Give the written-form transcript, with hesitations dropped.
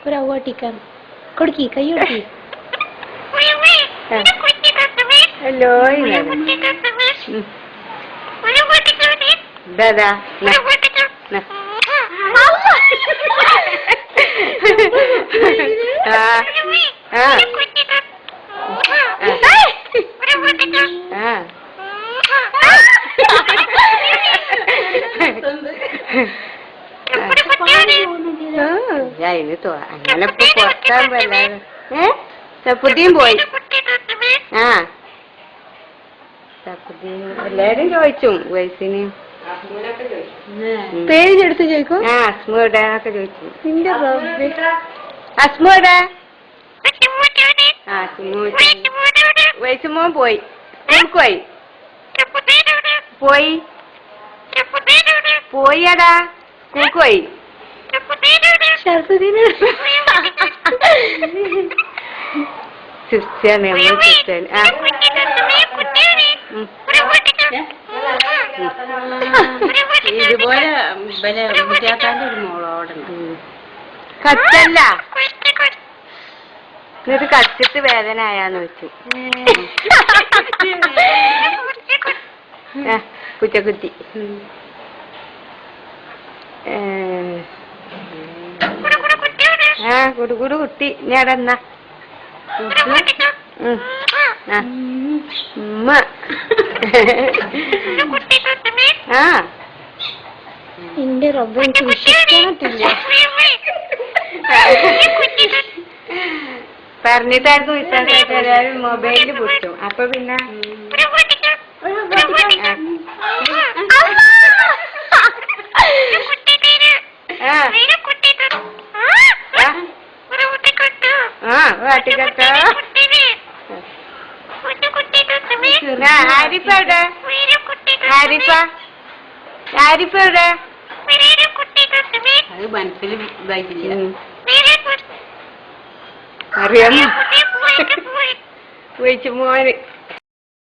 ഒരു അവട്ടിക്കാൻ കൊടുക്കി കൈ കൊടുക്കി. ഹലോ ദാദാ അതിന് അങ്ങനെ പുറത്താൻ പറ്റാതെ സപ്പുദ്ദീൻ പോയി. ആ സപ്പുദ്ദീൻ എല്ലാരും ചോദിച്ചു വയസ്സിന് പേരെടുത്ത് ചോദിക്കും. ആ അസ്മുടെ ഒക്കെ ചോദിച്ചു. നിന്റെ അസ്മുടെ ആ വയസ്സുമോൻ പോയി പോയി പോയി പോയടാ പോയി സിസ്റ്ററിനെ ഇതുപോലെ മുറ്റാത്താൻ്റെ ഒരു മോളോടെ കച്ചല്ല എന്നിട്ട് കച്ചിട്ട് വേദന ആയാന്ന് വെച്ചു. കുറ്റക്കുത്തി കുടുകുടു കുട്ടി ഞാടെന്നാ ഉമ്മ ആ എന്റെ റബ്ബ് എനിക്ക് വിശ്വസിക്കാൻ പറ്റില്ല. പറഞ്ഞിട്ടായിരുന്നു വിശ്വാസം മൊബൈലിൽ പൊട്ടും. അപ്പൊ പിന്നെ വാട്ടിക്കട്ടോ. ആരിഫ എവിടെ? ആരിഫ ആരിഫ എവിടെ? അത് മനസ്സിൽ ഇതായിട്ടില്ല. അറിയാമോ? വെച്ചു മോന്